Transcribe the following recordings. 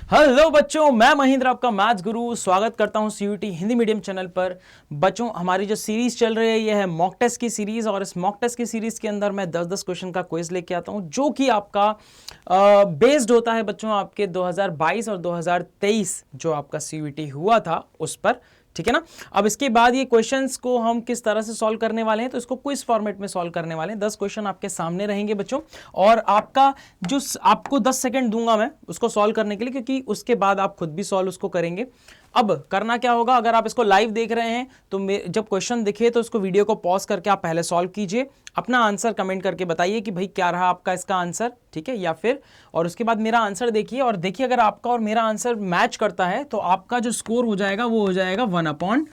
Hello बच्चों, मैं महेंद्र आपका मैथ्स गुरु स्वागत करता हूं सीयूटी हिंदी मीडियम चैनल पर। बच्चों, हमारी जो सीरीज चल रही है ये है मॉक टेस्ट की सीरीज, और इस मॉक टेस्ट की सीरीज के अंदर मैं 10-10 क्वेश्चन का क्विज लेके आता हूं जो कि आपका बेस्ड होता है बच्चों आपके 2022 और 2023 जो आपका सीयूटी हुआ था उस पर। ठीक है ना। अब इसके बाद ये क्वेश्चंस को हम किस तरह से सॉल्व करने वाले हैं, तो इसको क्विज फॉर्मेट में सॉल्व करने वाले हैं। 10 क्वेश्चन आपके सामने रहेंगे बच्चों, और आपका जो आपको 10 सेकंड दूंगा मैं उसको सॉल्व करने के लिए, क्योंकि उसके बाद आप खुद भी सॉल्व उसको करेंगे। अब करना क्या होगा, अगर आप इसको लाइव देख रहे हैं तो जब क्वेश्चन दिखे तो उसको वीडियो को पॉज करके आप पहले सॉल्व कीजिए, अपना आंसर कमेंट करके बताइए कि भाई क्या रहा आपका इसका आंसर, ठीक है, या फिर और उसके बाद मेरा आंसर देखिए, और देखिए अगर आपका और मेरा आंसर मैच करता है तो आपका जो स्कोर हो जाएगा वो हो जाएगा 1/10।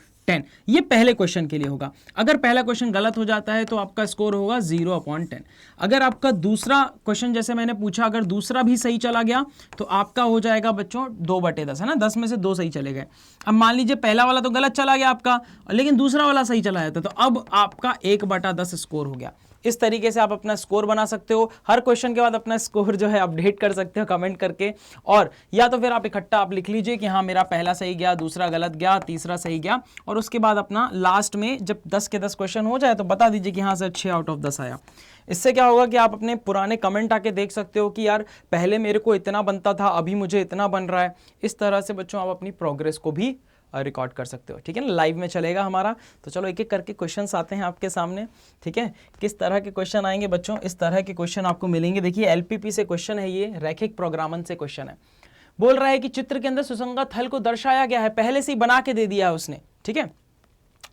ये पहले क्वेश्चन के लिए होगा। अगर पहला क्वेश्चन गलत हो जाता है तो आपका स्कोर होगा 0/10। अगर आपका दूसरा क्वेश्चन जैसे मैंने पूछा, अगर दूसरा भी सही चला गया तो आपका हो जाएगा बच्चों 2/10, है ना। 10 में से 2 सही चले गए। अब मान लीजिए पहला वाला तो गलत चला गया आपका, लेकिन दूसरा वाला सही चला जाता, तो अब आपका 1/10 स्कोर हो गया। इस तरीके से आप अपना स्कोर बना सकते हो। हर क्वेश्चन के बाद अपना स्कोर जो है अपडेट कर सकते हो कमेंट करके, और या तो फिर आप इकट्ठा आप लिख लीजिए कि हाँ मेरा पहला सही गया, दूसरा गलत गया, तीसरा सही गया, और उसके बाद अपना लास्ट में जब 10 के 10 क्वेश्चन हो जाए तो बता दीजिए कि हाँ सर 6/10 आया। इससे क्या होगा कि आप अपने पुराने कमेंट आके देख सकते हो कि यार पहले मेरे को इतना बनता था, अभी मुझे इतना बन रहा है। इस तरह से बच्चों आप अपनी प्रोग्रेस को भी रिकॉर्ड कर सकते हो, ठीक है ना। लाइव में चलेगा हमारा, तो चलो एक एक करके क्वेश्चंस आते हैं आपके सामने, ठीक है। किस तरह के क्वेश्चन आएंगे बच्चों, इस तरह के क्वेश्चन आपको मिलेंगे। देखिए एलपीपी से क्वेश्चन है, ये रैखिक प्रोग्रामन से क्वेश्चन है। बोल रहा है कि चित्र के अंदर सुसंगत हल को दर्शाया गया है, पहले से ही बना के दे दिया है उसने, ठीक है।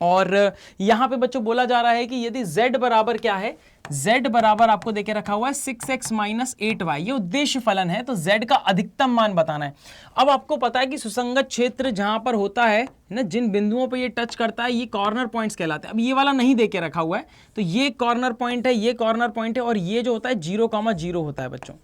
और यहां पे बच्चों बोला जा रहा है कि यदि z बराबर क्या है, z बराबर आपको देके रखा हुआ है 6x - 8y, ये उद्देश्य फलन है, तो z का अधिकतम मान बताना है। अब आपको पता है कि सुसंगत क्षेत्र जहां पर होता है ना, जिन बिंदुओं पे ये टच करता है ये कॉर्नर पॉइंट्स कहलाते हैं। अब ये वाला नहीं देके रखा हुआ है, तो ये कॉर्नर पॉइंट है, ये कॉर्नर पॉइंट है, और ये जो होता है 0,0 होता है बच्चों,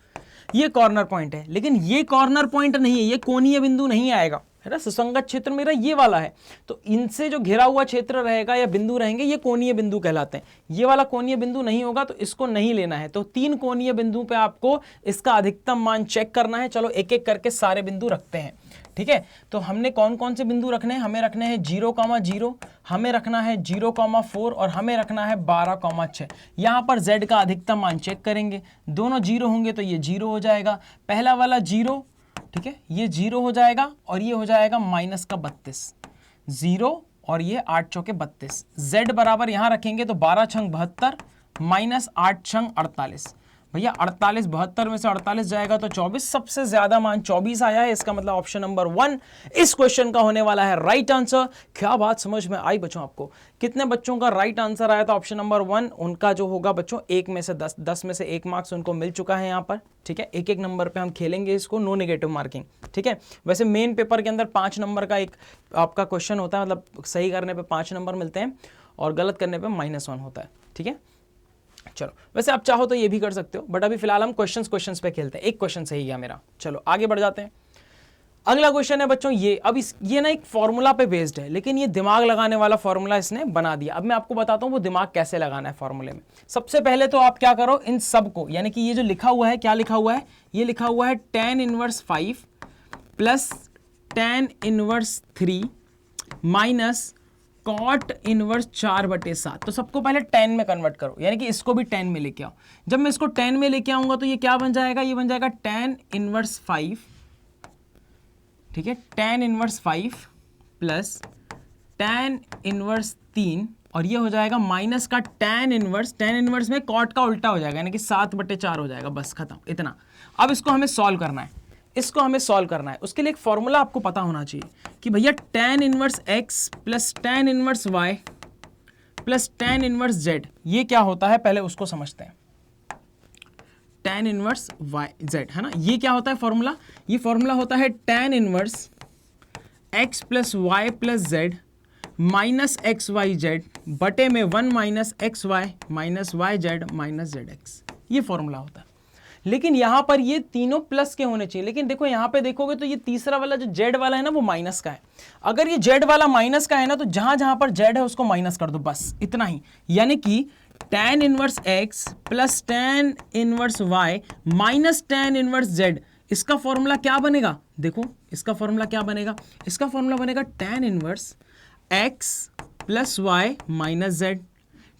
ये कॉर्नर पॉइंट है। लेकिन ये कॉर्नर पॉइंट नहीं है, ये कोणीय बिंदु नहीं आएगा, है ना। सुसंगत क्षेत्र मेरा ये वाला है, तो इनसे जो घिरा हुआ क्षेत्र रहेगा या बिंदु रहेंगे ये कोणीय बिंदु कहलाते हैं। ये वाला कोणीय बिंदु नहीं होगा तो इसको नहीं लेना है। तो 3 कोणीय बिंदु पे आपको इसका अधिकतम मान चेक करना है। चलो एक एक करके सारे बिंदु रखते हैं, ठीक है। तो हमने कौन कौन से बिंदु रखने हैं, हमें रखने हैं 0,0, हमें रखना है 0,4, और हमें रखना है 12,6। यहां पर z का अधिकतम मान चेक करेंगे, दोनों 0 होंगे तो ये 0 हो जाएगा, पहला वाला 0, ठीक है, ये 0 हो जाएगा, और ये हो जाएगा -32, 0 और ये 8 चौके 32। z बराबर यहां रखेंगे तो 12 छंग 72 -8 छंग 48। भैया 48, 72 में से 48 जाएगा तो 24, सबसे ज्यादा मान 24 आया है। इसका मतलब ऑप्शन नंबर 1 इस क्वेश्चन का होने वाला है राइट आंसर। क्या बात समझ में आई बच्चों आपको? कितने बच्चों का राइट आंसर आया था ऑप्शन नंबर 1, उनका जो होगा बच्चों 1 में से 10, 10 में से 1 मार्क्स उनको मिल चुका है यहाँ पर, ठीक है। एक एक नंबर पे हम खेलेंगे इसको, नो नेगेटिव मार्किंग, ठीक है। वैसे मेन पेपर के अंदर 5 नंबर का एक आपका क्वेश्चन होता है, मतलब सही करने पे 5 नंबर मिलते हैं और गलत करने पे -1 होता है, ठीक है। चलो वैसे आप चाहो तो ये भी कर सकते हो, बट अभी फिलहाल हम क्वेश्चंस पे खेलते हैं। एक क्वेश्चन सही गया मेरा, चलो आगे बढ़ जाते हैं। अगला क्वेश्चन है बच्चों ये, अब ये ना एक फॉर्मूला पे बेस्ड है, लेकिन ये दिमाग लगाने वाला फॉर्मूला इसने बना दिया। अब मैं आपको बताता हूं वो दिमाग कैसे लगाना है फॉर्मूले में। सबसे पहले तो आप क्या करो, इन सब को, यानी कि ये जो लिखा हुआ है, क्या लिखा हुआ है, ये लिखा हुआ है tan 1/5 plus tan 1/3 minus cot 1/4/7। तो सबको पहले 10 में कन्वर्ट करो, यानी कि इसको भी 10 में लेके आओ। जब मैं इसको 10 में लेके आऊंगा तो ये क्या बन जाएगा, ये बन जाएगा tan 1/5, ठीक है, tan 1/5 प्लस tan 1/3, और ये हो जाएगा माइनस का tan 1 में cot का उल्टा हो जाएगा, यानी कि 7/4 हो जाएगा, बस खत्म, इतना। अब इसको हमें सॉल्व करना है, इसको हमें सॉल्व करना है। उसके लिए एक फॉर्मूला आपको पता होना चाहिए कि भैया tan 1x plus tan 1y plus tan 1z ये क्या होता है, पहले उसको समझते हैं। tan 1z है ना, ये क्या होता है फॉर्मूला, ये फॉर्मूला होता है tan 1x plus y plus z minus xyz बटे में 1 minus xy minus yz minus zx, ये फॉर्मूला होता है। लेकिन यहां पर ये तीनों प्लस के होने चाहिए, लेकिन देखो यहां पे देखोगे तो ये तीसरा वाला जो z वाला है ना वो माइनस का है। अगर ये z वाला माइनस का है ना तो जहां जहां पर z है उसको माइनस कर दो, बस इतना ही। यानी कि tan 1x plus tan 1y minus tan 1z इसका फॉर्मूला क्या बनेगा, देखो इसका फॉर्मूला क्या बनेगा, इसका फॉर्मूला बनेगा tan inverse x plus y minus z.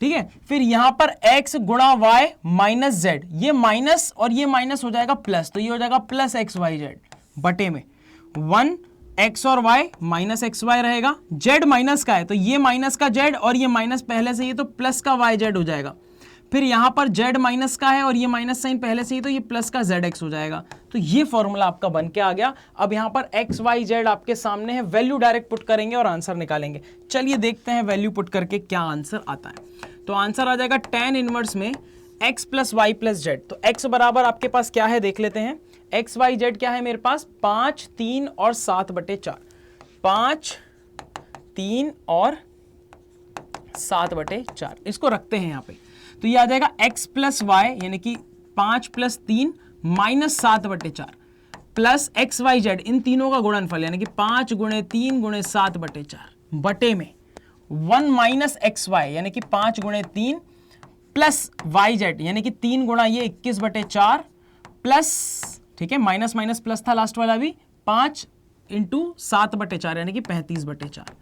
ठीक है, फिर यहां पर x गुणा y माइनस जेड, ये माइनस और ये माइनस हो जाएगा प्लस, तो ये हो जाएगा प्लस एक्स वाई जेड बटे में 1 x और y माइनस एक्स वाई रहेगा, z माइनस का है तो ये माइनस का z और ये माइनस पहले से ही तो प्लस का वाई जेड हो जाएगा। फिर यहां पर z माइनस का है और ये माइनस साइन पहले से ही तो ये प्लस का जेड एक्स हो जाएगा। तो ये फॉर्मूला आपका बन के आ गया। अब यहां पर एक्स वाई जेड आपके सामने है, वैल्यू डायरेक्ट पुट करेंगे और आंसर निकालेंगे। चलिए देखते हैं वैल्यू पुट करके क्या आंसर आता है। तो आंसर आ जाएगा tan इनवर्स में x plus y plus z. तो x बराबर आपके पास क्या है देख लेते हैं, एक्स वाई जेड क्या है मेरे पास 5, 3 और 7/4, 5, 3 और 7/4, इसको रखते हैं यहाँ पे। तो ये आ जाएगा x प्लस वाई यानी कि 5 plus 3 minus 7/4 plus X Y Z, इन तीनों का गुणनफल यानी कि 5 गुणे 3 गुणे 7/4 बटे में 1 माइनस एक्स वाई यानी कि 5 गुणे 3 प्लस वाई जेड यानी कि 3 गुणा ये 21/4 प्लस, ठीक है माइनस माइनस प्लस था लास्ट वाला भी, 5 इंटू 7/4 यानी कि 35/4।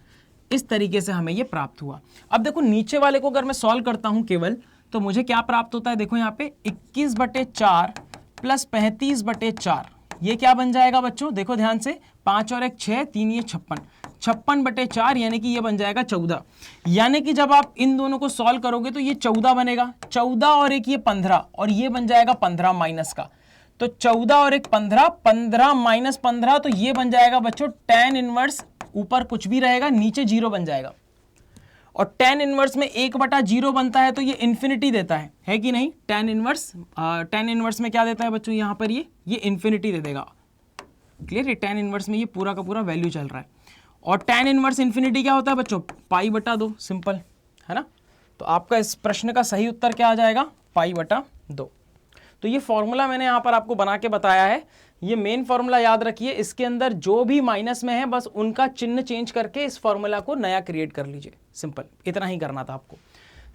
इस तरीके से हमें ये प्राप्त हुआ। अब देखो नीचे वाले को अगर मैं सॉल्व करता हूं केवल, तो मुझे क्या प्राप्त होता है, देखो यहाँ पे 21/4 प्लस 35/4, ये क्या बन जाएगा बच्चों, देखो ध्यान से, 5 और 1 6, 3 ये 56, 56/4 यानी कि ये बन जाएगा 14। यानी कि जब आप इन दोनों को सॉल्व करोगे तो ये 14 बनेगा, 14 और 1 ये 15 और ये बन जाएगा 15 माइनस का, तो 14 और 1 15, 15 माइनस 15, तो ये बन जाएगा बच्चों tan इनवर्स, ऊपर कुछ भी रहेगा नीचे 0 बन जाएगा। और tan इनवर्स में 1/0 बनता है तो ये इन्फिनिटी देता है कि नहीं, tan इनवर्स में क्या देता है बच्चों, यहाँ पर ये इन्फिनिटी दे देगा। क्लियर है, tan इनवर्स में ये पूरा का पूरा वैल्यू चल रहा है। और tan इनवर्स इन्फिनिटी क्या होता है बच्चों, π/2, सिंपल है ना। तो आपका इस प्रश्न का सही उत्तर क्या आ जाएगा, π/2। तो ये फॉर्मूला मैंने यहाँ पर आपको बना के बताया है, ये मेन फॉर्मूला याद रखिए, इसके अंदर जो भी माइनस में है बस उनका चिन्ह चेंज करके इस फॉर्मूला को नया क्रिएट कर लीजिए, सिंपल इतना ही करना था आपको।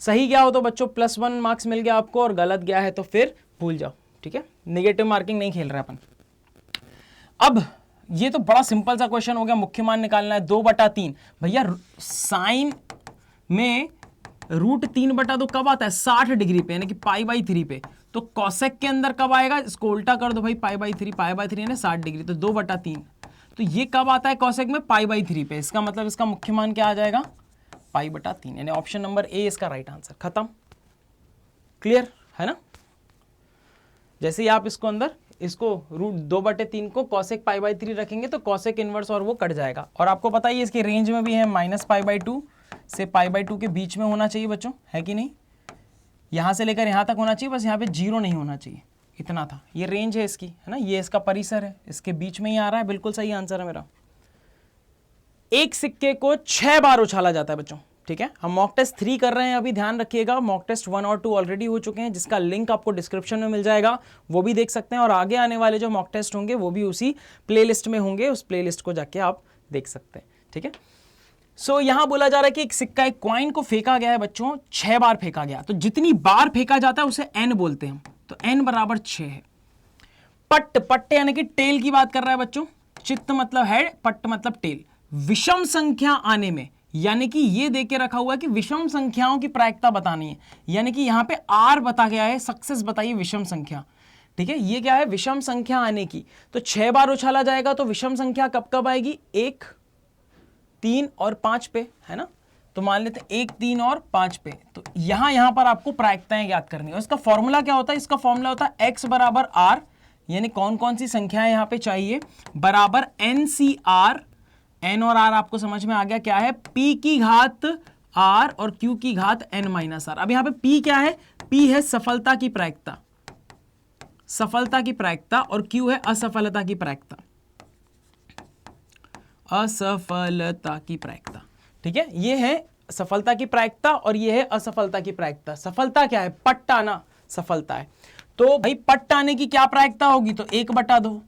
सही गया हो तो बच्चों +1 मार्क्स मिल गया आपको, और गलत गया है तो फिर भूल जाओ, ठीक है, नेगेटिव मार्किंग नहीं खेल रहे अपन। अब ये तो बड़ा सिंपल सा क्वेश्चन हो गया, मुख्य मान निकालना है 2/3। भैया साइन में √3/2 कब आता है, 60 डिग्री पे यानी कि π/3 पे। तो कॉसेक के अंदर कब आएगा, इसको उल्टा कर दो भाई, π/3 यानी 60 डिग्री, तो 2/3। तो ये कब आता है कॉसेक में, π/3 पे। इसका मतलब इसका मुख्य मान क्या आ जाएगा, π/3, यानी ऑप्शन नंबर ए इसका राइट आंसर। खत्म, क्लियर है ना। जैसे ही आप इसको अंदर इसको √2/3 को कॉसेक π/3 रखेंगे तो कॉसेक इनवर्स और वो कट जाएगा। और आपको पता ही है इसकी रेंज में भी है, -π/2 से π/2 के बीच में होना चाहिए बच्चों, है कि नहीं। यहां से लेकर यहां तक होना चाहिए, बस यहाँ पे 0 नहीं होना चाहिए, इतना था। ये रेंज है इसकी, है ना, ये इसका परिसर है, इसके बीच में ही आ रहा है, बिल्कुल सही आंसर है मेरा। एक सिक्के को 6 बार उछाला जाता है बच्चों, ठीक है। हम मॉक टेस्ट 3 कर रहे हैं अभी, ध्यान रखिएगा। मॉक टेस्ट 1 और 2 ऑलरेडी हो चुके हैं, जिसका लिंक आपको डिस्क्रिप्शन में मिल जाएगा, वो भी देख सकते हैं। और आगे आने वाले जो मॉक टेस्ट होंगे वो भी उसी प्लेलिस्ट में होंगे, उस प्लेलिस्ट को जाके आप देख सकते हैं, ठीक है। सो यहां बोला जा रहा है कि एक सिक्का, एक कॉइन को फेंका गया है बच्चों, 6 बार फेंका गया। तो जितनी बार फेंका जाता है उसे n बोलते हैं हम, तो n बराबर 6 है। पट्ट यानी कि टेल की बात कर रहा है बच्चों, चित्त मतलब हेड, पट्ट मतलब टेल। विषम संख्या आने में, यानी कि ये दे के रखा हुआ है कि विषम संख्याओं की प्रायिकता बतानी है, यानी कि यहां पे r बता गया है, सक्सेस बताइए विषम संख्या, ठीक है। ये क्या है, विषम संख्या आने की। तो 6 बार उछाला जाएगा तो विषम संख्या कब कब आएगी, 1, 3 और 5 पे, है ना। तो मान लेते हैं 1, 3 और 5 पे। तो यहां पर आपको प्रायिकताएं ज्ञात करनी है। इसका फॉर्मूला क्या होता है, इसका फॉर्मूला होता है x बराबर r, यानी कौन कौन सी संख्याएं यहां पे चाहिए, बराबर NCR, n और r आपको समझ में आ गया क्या है, p की घात r और q की घात n-r। अब यहां पे p क्या है, p है सफलता की प्रायिकता, सफलता की प्रायिकता, और q है असफलता की प्रायिकता, असफलता की प्रायिकता, ठीक है। ये है सफलता की प्रायिकता और ये है असफलता की प्रायिकता। सफलता क्या है, पट्ट आना सफलता है। तो भाई पट्ट आने की क्या प्रायिकता होगी, तो 1/2,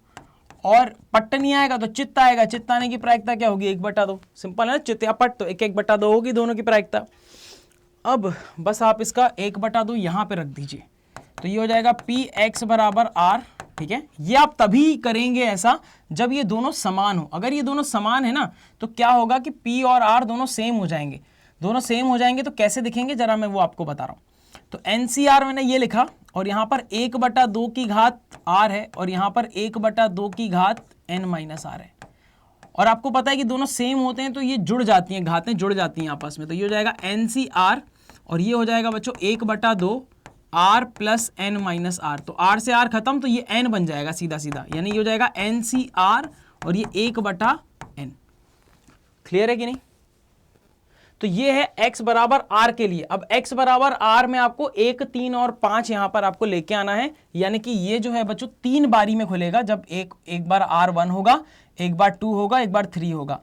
और पट्ट नहीं आएगा तो चित्त आएगा, चित्त आने की प्रायिकता क्या होगी, 1/2। सिंपल है ना, चित्त या पट्ट, तो 1/2 होगी दोनों की प्रायिकता। अब बस आप इसका 1/2 यहां पे रख दीजिए, तो ये हो जाएगा px बराबर r, ठीक है, ये आप तभी करेंगे ऐसा जब ये दोनों समान हो। अगर ये दोनों समान है ना तो क्या होगा कि P और R दोनों सेम हो जाएंगे। दोनों सेम हो जाएंगे तो कैसे दिखेंगे जरा मैं वो आपको बता रहा हूं। तो NCR मैंने ये लिखा और यहां पर 1/2 की घात R है और यहां पर 1/2 की घात N-R है। और आपको पता है कि दोनों सेम होते हैं तो ये जुड़ जाती हैं, घातें जुड़ जाती हैं आपस में। तो ये हो जाएगा NCR और ये हो जाएगा बच्चों 1/2 R प्लस N-R। तो R से R खत्म तो ये N बन जाएगा सीधा सीधा, यानी ये हो जाएगा NCR और ये 1/N। क्लियर है कि नहीं? तो ये है x बराबर R के लिए। अब x बराबर R में आपको 1, 3 और 5 यहां पर आपको लेके आना है, यानी कि ये जो है बच्चों 3 बारी में खुलेगा। जब एक बार R1 होगा, एक बार 2 होगा, एक बार 3 होगा।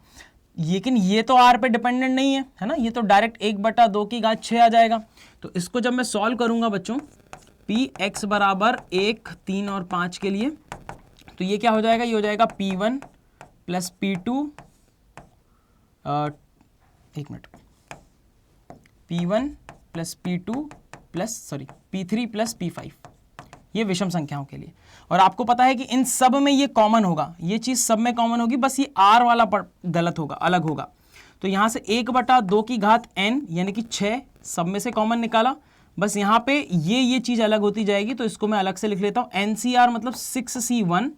लेकिन ये तो R पे डिपेंडेंट नहीं है ना, ये तो डायरेक्ट 1/2 की घात 6 आ जाएगा। तो इसको जब मैं सॉल्व करूंगा बच्चों P x बराबर 1, 3 और 5 के लिए, तो ये क्या हो जाएगा, ये हो जाएगा P1 plus P2 P1 plus P2 plus P3 plus P5, ये विषम संख्याओं के लिए। और आपको पता है कि इन सब में ये कॉमन होगा, ये चीज सब में कॉमन होगी, बस ये R वाला गलत होगा, अलग होगा। तो यहां से 1/2 की घात N यानी कि 6 सब में से कॉमन निकाला, बस यहां पे ये चीज अलग होती जाएगी। तो इसको मैं अलग से लिख लेता हूं, NCR मतलब 6C1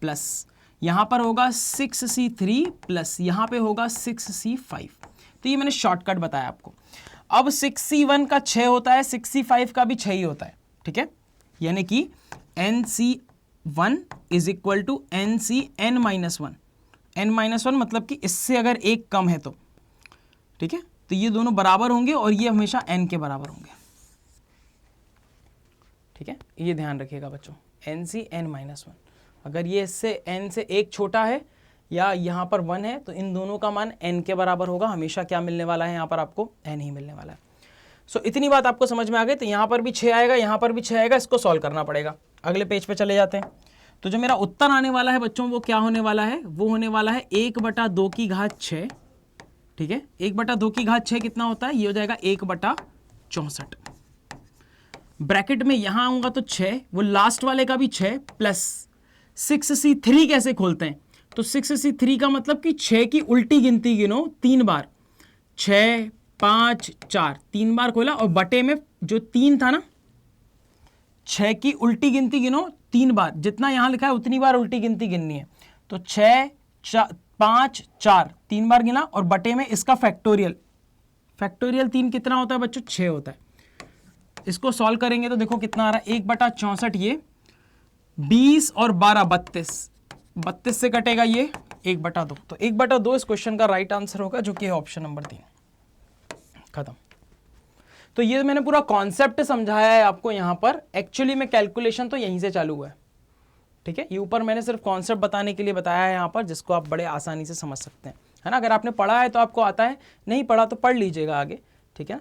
प्लस यहां पर होगा 6C3 प्लस यहां पे होगा 6C5। तो ये मैंने शॉर्टकट बताया आपको। अब 6C1 का 6 होता है, 6C5 का भी 6 ही होता है, ठीक है, यानी कि NC1 is equal to NCN-1। N-1 मतलब कि इससे अगर एक कम है तो, ठीक है, तो ये दोनों बराबर होंगे और ये हमेशा N के बराबर होंगे, ठीक है, ये ध्यान रखिएगा बच्चों। NCN-1 अगर ये इससे N से एक छोटा है या यहाँ पर 1 है तो इन दोनों का मान N के बराबर होगा। हमेशा क्या मिलने वाला है यहाँ पर आपको, N ही मिलने वाला है। सो इतनी बात आपको समझ में आ गई। तो यहाँ पर भी 6 आएगा, यहाँ पर भी 6 आएगा, इसको सॉल्व करना पड़ेगा। अगले पेज पे चले जाते हैं। तो जो मेरा उत्तर आने वाला है बच्चों वो क्या होने वाला है, वो होने वाला है 1/2 की घात 6, ठीक है। 1/2 की घात 6 कितना होता है, ये हो जाएगा 1/64। ब्रैकेट में यहां आऊंगा तो 6, वो लास्ट वाले का भी 6 प्लस 6C3 कैसे खोलते हैं, तो 6C3 का मतलब कि 6 की उल्टी गिनती गिनो 3 बार, 6, 5, 4, 3 बार खोला और बटे में जो 3 था ना, 6 की उल्टी गिनती गिनो 3 बार, जितना यहां लिखा है उतनी बार उल्टी गिनती गिननी है। तो 6, 5, 4 3 बार गिना और बटे में इसका फैक्टोरियल 3 कितना होता है बच्चों, 6 होता है। इसको सॉल्व करेंगे तो देखो कितना आ रहा है, 1/64, ये 20 और 12 32 से कटेगा ये 1/2। तो 1/2 इस क्वेश्चन का राइट आंसर होगा, जो कि है ऑप्शन नंबर 3। खत्म। तो ये मैंने पूरा कॉन्सेप्ट समझाया है आपको यहाँ पर। एक्चुअली में कैलकुलेशन तो यहीं से चालू हुआ है, ठीक है। ये ऊपर मैंने सिर्फ कॉन्सेप्ट बताने के लिए बताया है यहाँ पर, जिसको आप बड़े आसानी से समझ सकते हैं, है ना। अगर आपने पढ़ा है तो आपको आता है, नहीं पढ़ा तो पढ़ लीजिएगा आगे, ठीक है,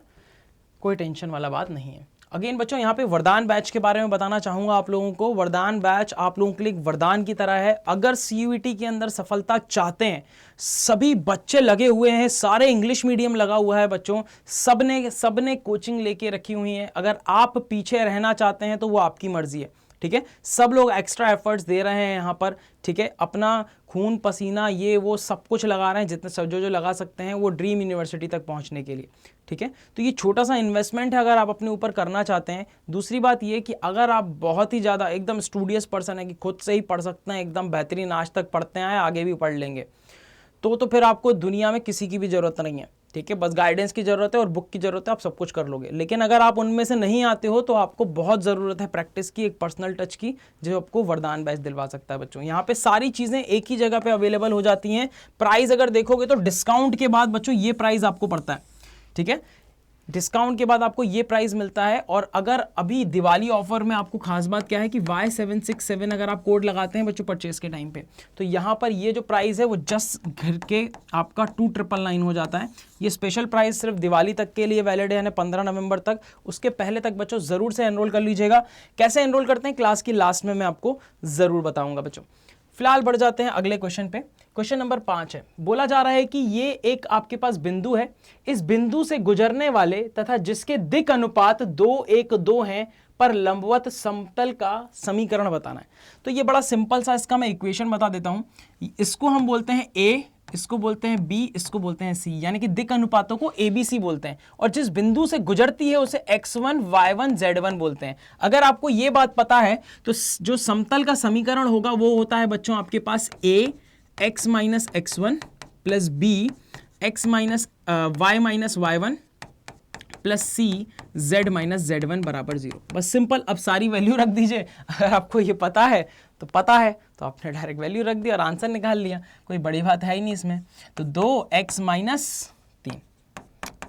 कोई टेंशन वाला बात नहीं है। अगेन बच्चों यहाँ पे वरदान बैच के बारे में बताना चाहूंगा आप लोगों को। वरदान बैच आप लोगों के लिए वरदान की तरह है। अगर CUET के अंदर सफलता चाहते हैं, सभी बच्चे लगे हुए हैं, सारे इंग्लिश मीडियम लगा हुआ है बच्चों, सबने कोचिंग लेके रखी हुई है। अगर आप पीछे रहना चाहते हैं तो वो आपकी मर्जी है, ठीक है। सब लोग एक्स्ट्रा एफर्ट्स दे रहे हैं यहाँ पर, ठीक है, अपना खून पसीना ये वो सब कुछ लगा रहे हैं, जितने जो लगा सकते हैं वो ड्रीम यूनिवर्सिटी तक पहुँचने के लिए, ठीक है। तो ये छोटा सा इन्वेस्टमेंट है अगर आप अपने ऊपर करना चाहते हैं। दूसरी बात ये कि अगर आप बहुत ही ज़्यादा एकदम स्टूडियस पर्सन है कि खुद से ही पढ़ सकते हैं, एकदम बेहतरीन, आज तक पढ़ते हैं आगे भी पढ़ लेंगे, तो फिर आपको दुनिया में किसी की भी ज़रूरत नहीं है, ठीक है। बस गाइडेंस की ज़रूरत है और बुक की ज़रूरत है, आप सब कुछ कर लोगे। लेकिन अगर आप उनमें से नहीं आते हो तो आपको बहुत ज़रूरत है प्रैक्टिस की, एक पर्सनल टच की, जो आपको वरदान बैच दिलवा सकता है बच्चों। यहाँ पे सारी चीज़ें एक ही जगह पे अवेलेबल हो जाती हैं। प्राइस अगर देखोगे तो डिस्काउंट के बाद बच्चों ये प्राइस आपको पड़ता है, ठीक है, डिस्काउंट के बाद आपको ये प्राइस मिलता है। और अगर अभी दिवाली ऑफर में आपको खास बात क्या है कि Y767 अगर आप कोड लगाते हैं बच्चों परचेस के टाइम पे, तो यहाँ पर ये जो प्राइस है वो जस्ट घर के आपका 2999 हो जाता है। ये स्पेशल प्राइस सिर्फ दिवाली तक के लिए वैलिड है, यानी 15 नवंबर तक। उसके पहले तक बच्चों ज़रूर से एनरोल कर लीजिएगा। कैसे एनरोल करते हैं क्लास की लास्ट में मैं आपको ज़रूर बताऊँगा बच्चों। फिलहाल बढ़ जाते हैं अगले क्वेश्चन पे। क्वेश्चन नंबर 5 है। बोला जा रहा है कि ये एक आपके पास बिंदु है, इस बिंदु से गुजरने वाले तथा जिसके दिक अनुपात 2, 1, 2 हैं, पर लंबवत समतल का समीकरण बताना है। तो ये बड़ा सिंपल सा इसका मैं इक्वेशन बता देता हूं। इसको हम बोलते हैं ए, इसको बोलते हैं बी, इसको बोलते हैं सी, यानी कि दिक् अनुपातों को ABC बोलते हैं, और जिस बिंदु से गुजरती है उसे X1, Y1, Z1 बोलते हैं। अगर आपको ये बात पता है तो जो समतल का समीकरण होगा वो होता है बच्चों आपके पास A x minus x1 plus B x minus y minus y1 plus C z minus z1 बराबर 0। बस सिंपल। अब सारी वैल्यू रख दीजिए। अगर आपको ये पता है तो आपने डायरेक्ट वैल्यू रख दी और आंसर निकाल लिया, कोई बड़ी बात है ही नहीं इसमें। तो 2x माइनस 3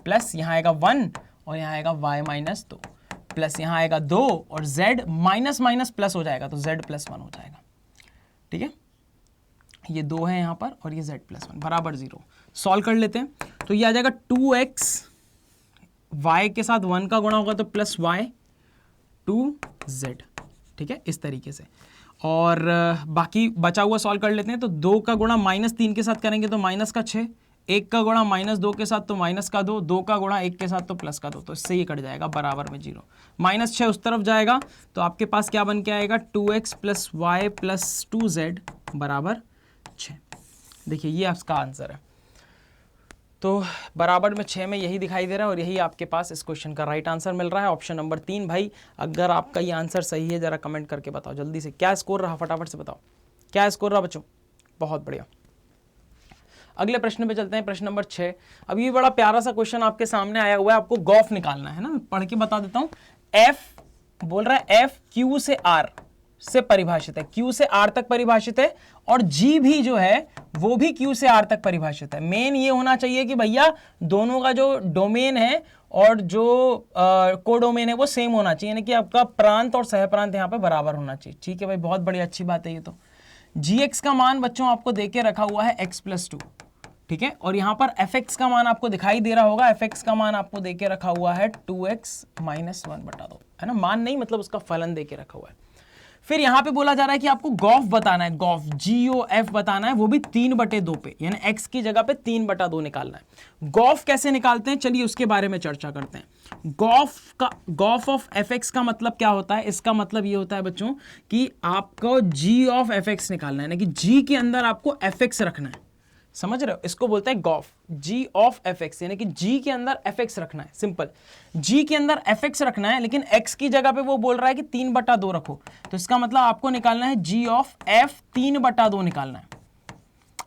प्लस यहाँ आएगा 1 और यहाँ आएगा y माइनस 2 प्लस यहाँ आएगा 2 और z माइनस माइनस प्लस हो जाएगा तो z प्लस 1 हो जाएगा। ठीक है, ये 2 है यहाँ पर और ये z प्लस 1 बराबर 0। सॉल्व कर लेते हैं तो ये आ जाएगा 2x, y के साथ 1 का गुणा होगा तो प्लस y 2z। ठीक है, इस तरीके से। और बाकी बचा हुआ सॉल्व कर लेते हैं। तो 2 का गुणा माइनस 3 के साथ करेंगे तो माइनस का 6, 1 का गुणा माइनस 2 के साथ तो माइनस का 2, 2 का गुणा 1 के साथ तो प्लस का 2, तो इससे ये कट जाएगा बराबर में 0। माइनस 6 उस तरफ जाएगा तो आपके पास क्या बन के आएगा 2x plus y plus 2z बराबर 6। देखिए ये आपका आंसर है। तो बराबर में 6 में यही दिखाई दे रहा है और यही आपके पास इस क्वेश्चन का राइट आंसर मिल रहा है, ऑप्शन नंबर 3। भाई अगर आपका ये आंसर सही है जरा कमेंट करके बताओ जल्दी से, क्या स्कोर रहा फटाफट से बताओ, क्या स्कोर रहा बच्चों? बहुत बढ़िया। अगले प्रश्न पे चलते हैं, प्रश्न नंबर 6। अब ये बड़ा प्यारा सा क्वेश्चन आपके सामने आया हुआ है, आपको गॉफ निकालना है ना, मैं पढ़ के बता देता हूँ। एफ बोल रहा है एफ क्यू से आर से परिभाषित है, क्यू से आर तक परिभाषित है, और जी भी जो है वो भी क्यू से आर तक परिभाषित है। मेन ये होना चाहिए कि भैया दोनों का जो डोमेन है और जो कोडोमेन है वो सेम होना चाहिए, यानी कि आपका प्रांत और सहप्रांत यहाँ पे बराबर होना चाहिए। ठीक है भाई, बहुत बड़ी अच्छी बात है ये। तो gx का मान बच्चों आपको देके रखा हुआ है x+2, ठीक है, और यहाँ पर fx का मान आपको दिखाई दे रहा होगा, fx का मान आपको देके रखा हुआ है 2x माइनस 1 बटा 2, है ना, मान नहीं मतलब उसका फलन देके रखा हुआ है। फिर यहाँ पे बोला जा रहा है कि आपको गॉफ बताना है, गॉफ GOF बताना है, वो भी 3/2 पे, यानी x की जगह पे 3/2 निकालना है। गॉफ कैसे निकालते हैं चलिए उसके बारे में चर्चा करते हैं। गॉफ ऑफ fx का मतलब क्या होता है? इसका मतलब ये होता है बच्चों कि आपको g ऑफ fx निकालना है, यानी कि g के अंदर आपको fx रखना है, समझ रहे हो? इसको बोलते हैं गॉफ, g ऑफ fx, यानी कि g के अंदर fx रखना है। सिंपल, g के अंदर fx रखना है, लेकिन x की जगह पे वो बोल रहा है कि 3/2 रखो, तो इसका मतलब आपको निकालना है g ऑफ f 3/2 निकालना है।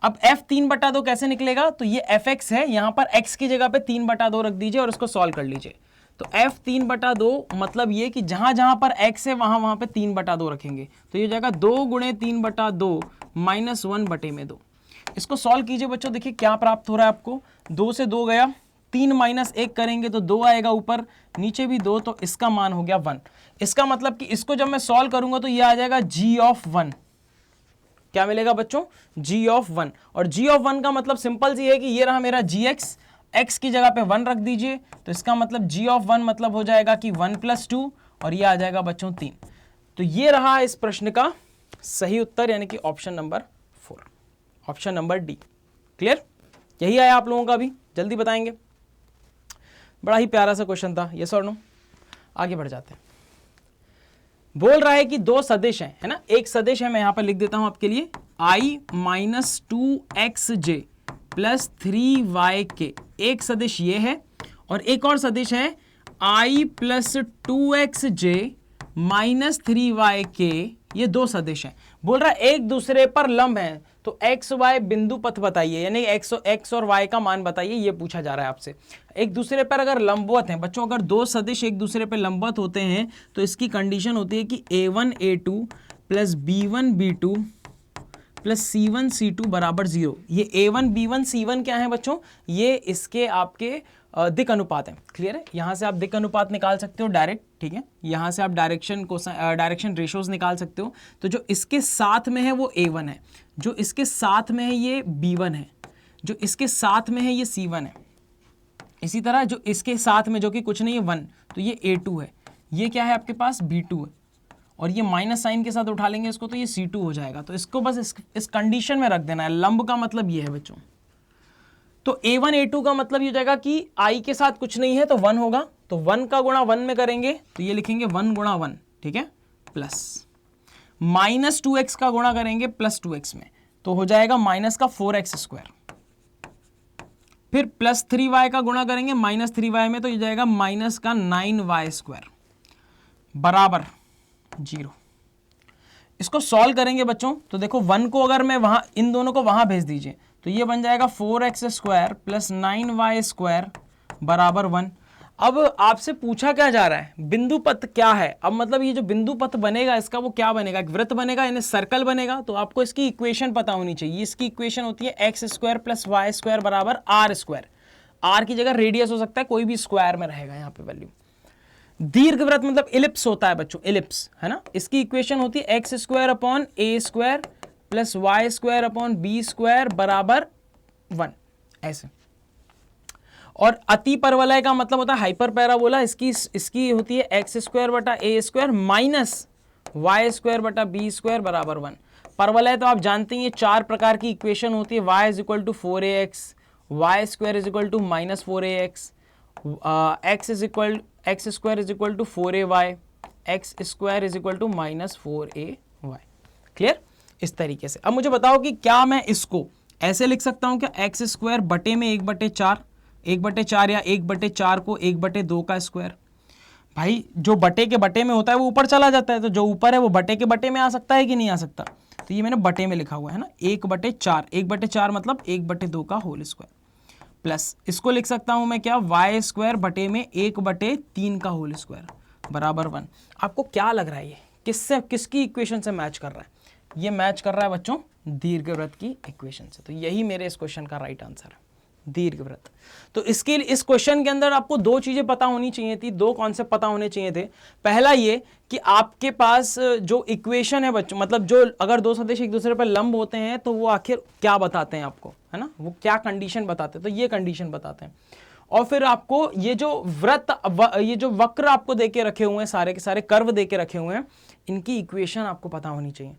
अब f 3/2 कैसे निकलेगा? तो ये fx है, यहां पर x की जगह पे 3/2 रख दीजिए और इसको सॉल्व कर लीजिए। तो f 3/2 मतलब ये कि जहां जहां पर x है वहां वहां पे 3/2 रखेंगे, तो ये हो जाएगा 2 × 3/2 माइनस 1/2। इसको सॉल्व कीजिए बच्चों, देखिए क्या प्राप्त हो रहा है आपको। 2 से 2 गया, 3 माइनस 1 करेंगे तो 2 आएगा ऊपर, नीचे भी 2, तो इसका मान हो गया 1। इसका मतलब कि इसको जब मैं सॉल्व करूंगा तो ये आ जाएगा g ऑफ 1। क्या मिलेगा बच्चों? g of 1। और g ऑफ 1 का मतलब सिंपल सी है कि ये रहा मेरा gx, x की जगह पे 1 रख दीजिए, तो इसका मतलब g ऑफ 1 मतलब हो जाएगा कि 1 + 2, और ये आ जाएगा बच्चों 3। तो ये रहा इस प्रश्न का सही उत्तर, यानी कि option number 4, option number D. Clear? यही आया आप लोगों का भी, जल्दी बताएंगे। बड़ा ही प्यारा सा क्वेश्चन था, यस और नो। आगे बढ़ जाते हैं। बोल रहा है कि 2 सदिश हैं, है ना, एक सदिश है, मैं यहां पर लिख देता हूं आपके लिए, i - 2xj + 3yk, एक सदिश ये है, और एक और सदिश है i + 2xj - 3yk, ये 2 सदिश हैं। बोल रहा है एक दूसरे पर लंब हैं, तो x y बिंदु पथ बताइए, यानी x और y का मान बताइए, ये पूछा जा रहा है आपसे। एक दूसरे पर अगर लंबवत हैं बच्चों, अगर 2 सदिश एक दूसरे पर लंबवत होते हैं तो इसकी कंडीशन होती है कि a1 a2 + b1 b2 + c1 c2 बराबर 0। ये a1 b1 c1 क्या है बच्चों? ये इसके आपके दिक् अनुपात है। क्लियर है? यहां से आप दिक् अनुपात निकाल सकते हो डायरेक्ट, ठीक है, यहां से आप डायरेक्शन रेशोज निकाल सकते हो। तो जो इसके साथ में है वो a1 है, जो इसके साथ में है ये b1 है, जो इसके साथ में है ये c1 है, इसी तरह जो इसके साथ में जो कि कुछ नहीं है 1, तो ये a2 है, ये क्या है आपके पास b2 है, और ये माइनस साइन के साथ उठा लेंगे इसको तो ये c2 हो जाएगा। तो इसको बस इस कंडीशन में रख देना है। लंब का मतलब ये है बच्चों। तो a1 a2 का मतलब ये हो जाएगा कि i के साथ कुछ नहीं है तो 1 होगा, तो तो 1 का गुणा 1 में करेंगे तो ये लिखेंगे 1 गुणा 1, ठीक है, प्लस माइनस 2x का गुणा करेंगे प्लस 2x में, तो हो जाएगा माइनस का 4x स्क्वायर, फिर प्लस 3y का गुणा करेंगे माइनस 3y में, तो ये जाएगा माइनस का 9y स्क्वायर बराबर 0। इसको सॉल्व करेंगे बच्चों, तो देखो 1 को अगर मैं वहां, इन दोनों को वहां भेज दीजिए, तो ये बन जाएगा 4x square plus 9y square बराबर 1। अब आपसे पूछा क्या जा रहा है, बिंदु पथ क्या है। अब मतलब ये जो बिंदु पथ बनेगा इसका वो क्या बनेगा, एक वृत्त बनेगा यानी सर्कल बनेगा। तो आपको इसकी इक्वेशन पता होनी चाहिए। इसकी इक्वेशन होती है x square plus Y square बराबर आर स्क्वायर। आर की जगह रेडियस हो सकता है, कोई भी स्क्वायर में रहेगा यहाँ पे वैल्यू। दीर्घवृत्त मतलब इलिप्स होता है बच्चों, इलिप्स है ना। इसकी इक्वेशन होती है x square upon A square plus Y square upon B square बराबर 1 ऐसे। और अति परवलय का मतलब होता है हाइपर पैराबोला। इसकी होती है एक्स स्क्वायर बटा ए स्क्वायर माइनस वाई स्क्वायर बटा बी स्क्वायर बराबर 1। परवलय तो आप जानते हैं ये 4 प्रकार की इक्वेशन होती है। y is equal to 4ax, y square is equal to minus 4ax, x square is equal to 4ay, x square is equal to minus 4ay। Clear. इस तरीके से अब मुझे बताओ कि क्या मैं इसको ऐसे लिख सकता हूं क्या, एक्स स्क्वायर बटे में 1/4, 1/4 या 1/4 को 1/2 का स्क्वायर। भाई जो बटे के बटे में होता है वो ऊपर चला जाता है, तो जो ऊपर है वो बटे के बटे में आ सकता है कि नहीं आ सकता। तो ये मैंने बटे में लिखा हुआ है ना, 1/4, 1/4 मतलब 1/2 का होल स्क्वायर, प्लस इसको लिख सकता हूं मैं क्या, वाई स्क्वायर बटे में 1/3 का होल स्क्वायर बराबर 1। आपको क्या लग रहा है ये किससे, किसकी इक्वेशन से मैच कर रहा है? ये मैच कर रहा है बच्चों दीर्घवृत्त की इक्वेशन से। तो यही मेरे इस क्वेश्चन का राइट आंसर है, दीर्घवृत्त। तो इसके लिए इस क्वेश्चन के अंदर आपको 2 चीजें पता होनी चाहिए थी, 2 कॉन्सेप्ट पता होने चाहिए थे। पहला ये कि आपके पास जो इक्वेशन है बच्चों, मतलब जो अगर 2 सदिश एक दूसरे पर लंब होते हैं तो वो आखिर क्या बताते हैं आपको, है ना, वो क्या कंडीशन बताते हैं, तो ये कंडीशन बताते हैं। और फिर आपको ये जो वृत्त, ये जो वक्र आपको दे के रखे हुए हैं, सारे के सारे कर्व दे के रखे हुए हैं, इनकी इक्वेशन आपको पता होनी चाहिए,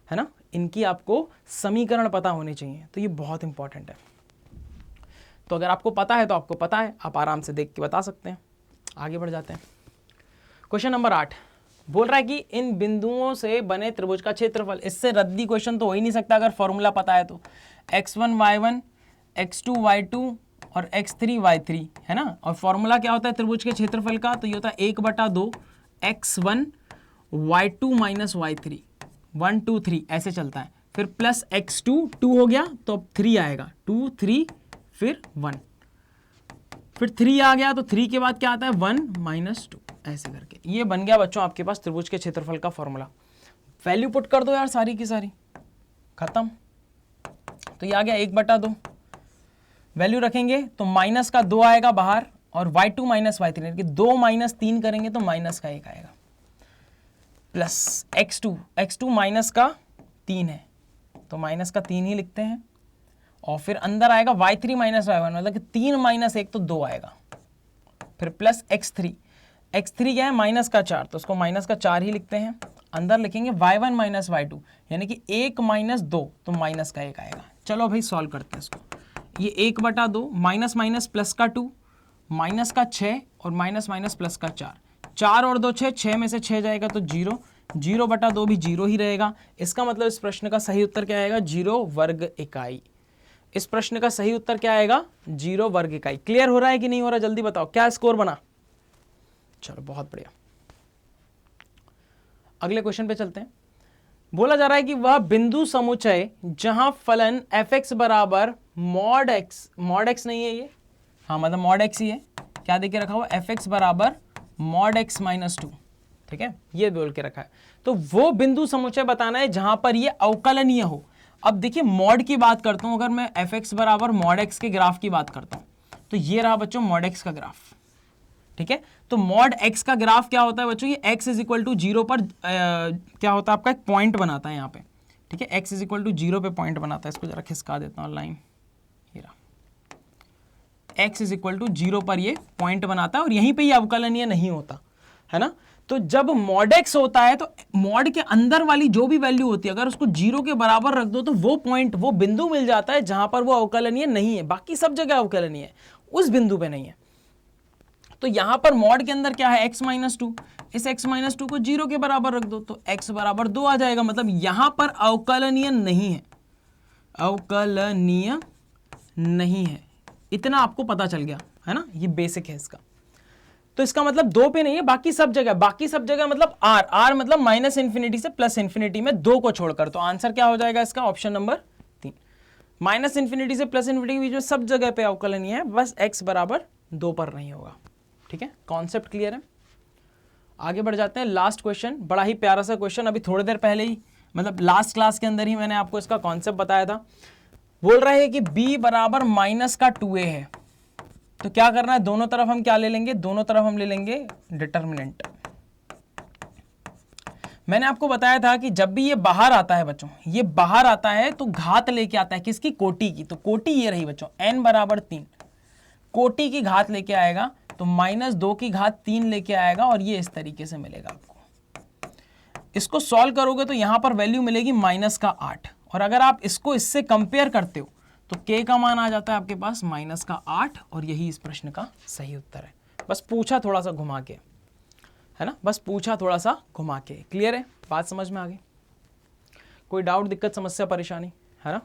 है ना, इनकी आपको समीकरण पता होने चाहिए। तो ये बहुत इंपॉर्टेंट है। तो अगर आपको पता है तो आपको पता है, आप आराम से देख के बता सकते हैं। आगे बढ़ जाते हैं। क्वेश्चन नंबर 8 बोल रहा है कि इन बिंदुओं से बने त्रिभुज का क्षेत्रफल। इससे रद्दी क्वेश्चन तो हो ही नहीं सकता अगर फॉर्मूला पता है तो। x1 y1, x2 y2 और x3 y3, है ना। और फॉर्मूला क्या होता है त्रिभुज के क्षेत्रफल का, तो ये होता है 1/2 x1 y2 माइनस y3, 1 2 3 ऐसे चलता है। फिर प्लस x2, 2 हो गया तो अब 3 आएगा, 2 3 फिर 1, फिर 3 आ गया तो 3 के बाद क्या आता है 1 माइनस 2, ऐसे करके ये बन गया बच्चों आपके पास त्रिभुज के क्षेत्रफल का फॉर्मूला। वैल्यू पुट कर दो यार सारी की सारी, खत्म। तो ये आ गया 1/2, वैल्यू रखेंगे तो माइनस का 2 आएगा बाहर, और y2 माइनस y3 कि 2 माइनस 3 करेंगे तो माइनस का 1 आएगा, प्लस x2 माइनस का 3 है तो माइनस का 3 ही लिखते हैं। और फिर अंदर आएगा y3 माइनस y1, मतलब कि 3 माइनस 1 तो 2 आएगा। फिर प्लस x3 क्या है माइनस का 4, तो उसको माइनस का 4 ही लिखते हैं। अंदर लिखेंगे y1 माइनस y2 यानी कि 1 माइनस 2 तो माइनस का 1 आएगा। चलो भाई सॉल्व करते हैं इसको। ये 1/2 माइनस माइनस प्लस का 2, माइनस का 6 और माइनस माइनस प्लस का 4, 4 और 2 6, 6 में से 6 जाएगा तो 0, 0/2 भी 0 ही रहेगा। इसका मतलब इस प्रश्न का सही उत्तर क्या आएगा, 0 वर्ग इकाई। इस प्रश्न का सही उत्तर क्या आएगा, 0 वर्ग इकाई। क्लियर हो रहा है कि नहीं हो रहा, जल्दी बताओ क्या स्कोर बना। चलो बहुत बढ़िया, अगले क्वेश्चन पे चलते हैं। बोला जा रहा है कि वह बिंदु समुच्चय जहां फलन fx बराबर मॉड x नहीं है ये, हाँ मतलब मॉड x ही है, क्या देके रखा हुआ fx बराबर मॉड x माइनस 2, ठीक है, ये बोल के रखा है। तो वो बिंदु समुच्चय बताना है जहां पर ये अवकलनीय हो। अब देखिए मॉड की बात करता हूं, अगर मैं fx बराबर मॉड x के ग्राफ की बात करता हूं तो ये रहा बच्चों मॉड x का ग्राफ, ठीक है। तो मॉड x का ग्राफ क्या होता है बच्चों, ये x इज इक्वल टू 0 पर क्या होता है आपका एक पॉइंट बनाता है यहाँ पे, ठीक है, x इज इक्वल टू 0 पे पॉइंट बनाता है। इसको जरा खिसका देता हूँ लाइन, ये रहा, x इज इक्वल टू 0 पर ये पॉइंट बनाता है और यहीं पे ये अवकलनीय नहीं होता, है ना। तो जब मॉड x होता है तो मॉड के अंदर वाली जो भी वैल्यू होती है अगर उसको 0 के बराबर रख दो तो वो पॉइंट, वो बिंदु मिल जाता है जहां पर वो अवकलनीय नहीं है। बाकी सब जगह अवकलनीय है, उस बिंदु पे नहीं है। तो यहां पर मॉड के अंदर क्या है, x माइनस टू, इस x माइनस टू को 0 के बराबर रख दो तो x बराबर 2 आ जाएगा। मतलब यहां पर अवकलनीय नहीं है, अवकलनीय नहीं है, इतना आपको पता चल गया है ना, ये बेसिक है इसका। तो इसका मतलब 2 पे नहीं है, बाकी सब जगह मतलब r मतलब माइनस इंफिनिटी से प्लस इंफिनिटी में 2 को छोड़कर। तो आंसर क्या हो जाएगा इसका, ऑप्शन नंबर 3, माइनस इंफिनिटी से प्लस इंफिनिटी के बीच में सब जगह पे अवकलनीय है, बस x बराबर 2 पर नहीं होगा। ठीक है, कॉन्सेप्ट क्लियर है। आगे बढ़ जाते हैं, लास्ट क्वेश्चन, बड़ा ही प्यारा सा क्वेश्चन, अभी थोड़ी देर पहले ही मतलब लास्ट क्लास के अंदर ही मैंने आपको इसका कॉन्सेप्ट बताया था। बोल रहा है कि b बराबर माइनस का 2a है, तो क्या करना है, दोनों तरफ हम क्या ले लेंगे, दोनों तरफ हम ले लेंगे डिटर्मिनेंट। मैंने आपको बताया था कि जब भी ये बाहर आता है बच्चों, ये बाहर आता है तो घात लेके आता है किसकी, कोटि की। तो कोटि ये रही बच्चों, n बराबर 3, कोटि की घात लेके आएगा तो -2 की घात 3 लेके आएगा, और ये इस तरीके से मिलेगा आपको। इसको सॉल्व करोगे तो यहां पर वैल्यू मिलेगी -8, और अगर आप इसको इससे कंपेयर करते हो तो k का मान आ जाता है आपके पास -8, और यही इस प्रश्न का सही उत्तर है। बस पूछा थोड़ा सा घुमा के, है ना, बस पूछा थोड़ा सा घुमा के। क्लियर है, बात समझ में आ गई, कोई डाउट, दिक्कत, समस्या, परेशानी, है ना।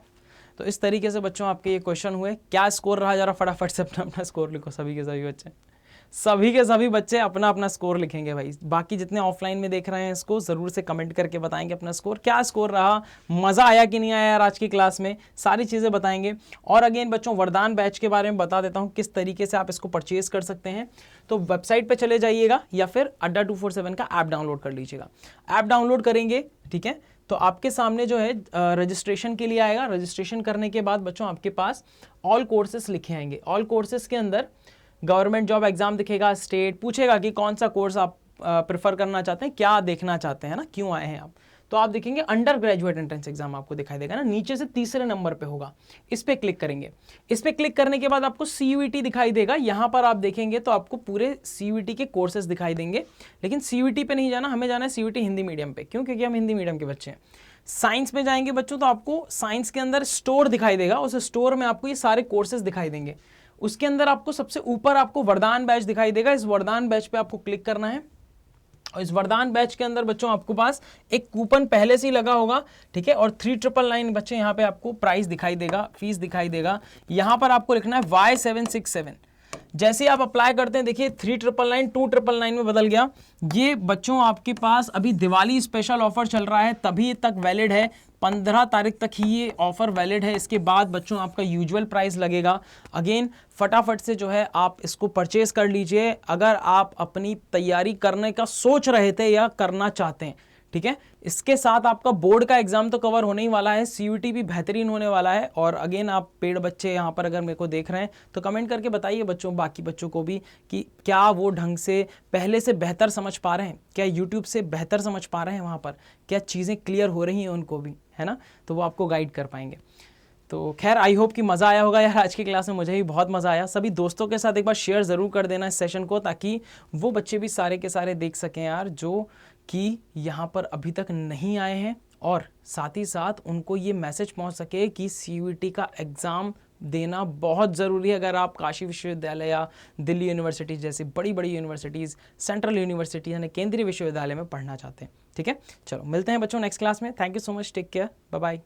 तो इस तरीके से बच्चों आपके ये क्वेश्चन हुए। क्या स्कोर रहा, जरा फटाफट से अपना अपना स्कोर लिखो, सभी के सभी बच्चे अपना अपना स्कोर लिखेंगे भाई। बाकी जितने ऑफलाइन में देख रहे हैं इसको ज़रूर से कमेंट करके बताएंगे अपना स्कोर, क्या स्कोर रहा, मज़ा आया कि नहीं आया यार आज की क्लास में, सारी चीज़ें बताएंगे। और अगेन बच्चों, वरदान बैच के बारे में बता देता हूँ किस तरीके से आप इसको परचेज कर सकते हैं। तो वेबसाइट पर चले जाइएगा या फिर अड्डा 247 का ऐप डाउनलोड कर लीजिएगा। ऐप डाउनलोड करेंगे, ठीक है, तो आपके सामने जो है रजिस्ट्रेशन के लिए आएगा। रजिस्ट्रेशन करने के बाद बच्चों आपके पास ऑल कोर्सेस लिखे आएंगे। ऑल कोर्सेस के अंदर गवर्नमेंट जॉब एग्जाम दिखेगा, स्टेट पूछेगा कि कौन सा कोर्स आप प्रेफर करना चाहते हैं, क्या देखना चाहते हैं ना, क्यों आए हैं आप। तो आप देखेंगे अंडर ग्रेजुएट एंट्रेंस एग्जाम आपको दिखाई देगा ना, नीचे से तीसरे नंबर पे होगा। इस पे क्लिक करेंगे। इस पे क्लिक करने के बाद आपको CUET दिखाई देगा। यहाँ पर आप देखेंगे तो आपको पूरे CUET के कोर्सेज दिखाई देंगे। लेकिन CUET पे नहीं जाना, हमें जाना है CUET हिंदी मीडियम पे। क्यों? क्योंकि हम हिंदी मीडियम के बच्चे हैं। साइंस में जाएंगे बच्चों तो आपको साइंस के अंदर स्टोर दिखाई देगा, उस स्टोर में आपको ये सारे कोर्सेज दिखाई देंगे। उसके अंदर आपको सबसे ऊपर आपको वरदान बैच दिखाई देगा। इस वरदान बैच पे आपको क्लिक करना है, और इस वरदान बैच के अंदर बच्चों आपको पास एक कूपन पहले से ही लगा होगा, ठीक है, और 3999 बच्चे यहाँ पे आपको प्राइस दिखाई देगा, फीस दिखाई देगा। यहाँ पर आपको लिखना है Y767। जैसे आप अप्लाई करते हैं देखिए 3999 2999 में बदल गया। ये बच्चों आपके पास अभी दिवाली स्पेशल ऑफर चल रहा है, तभी तक वैलिड है, 15 तारीख तक ही ये ऑफर वैलिड है। इसके बाद बच्चों आपका यूजुअल प्राइस लगेगा। अगेन फटाफट से जो है आप इसको परचेज कर लीजिए अगर आप अपनी तैयारी करने का सोच रहे थे या करना चाहते हैं, ठीक है। इसके साथ आपका बोर्ड का एग्जाम तो कवर होने ही वाला है, CUET भी बेहतरीन होने वाला है। और अगेन आप पेड़ बच्चे यहाँ पर अगर मेरे को देख रहे हैं तो कमेंट करके बताइए बच्चों, बाकी बच्चों को भी, कि क्या वो ढंग से पहले से बेहतर समझ पा रहे हैं, क्या यूट्यूब से बेहतर समझ पा रहे हैं, वहाँ पर क्या चीज़ें क्लियर हो रही हैं उनको भी, है ना, तो वो आपको गाइड कर पाएंगे। तो खैर आई होप कि मज़ा आया होगा यार आज की क्लास में, मुझे भी बहुत मज़ा आया। सभी दोस्तों के साथ एक बार शेयर ज़रूर कर देना इस सेशन को, ताकि वो बच्चे भी सारे के सारे देख सकें यार, जो कि यहाँ पर अभी तक नहीं आए हैं, और साथ ही साथ उनको ये मैसेज पहुँच सके कि CUET का एग्ज़ाम देना बहुत ज़रूरी है अगर आप काशी विश्वविद्यालय या दिल्ली यूनिवर्सिटी जैसी बड़ी बड़ी यूनिवर्सिटीज़, सेंट्रल यूनिवर्सिटी यानी केंद्रीय विश्वविद्यालय में पढ़ना चाहते हैं, ठीक है। चलो मिलते हैं बच्चों नेक्स्ट क्लास में। Thank you so much, take care, bye bye.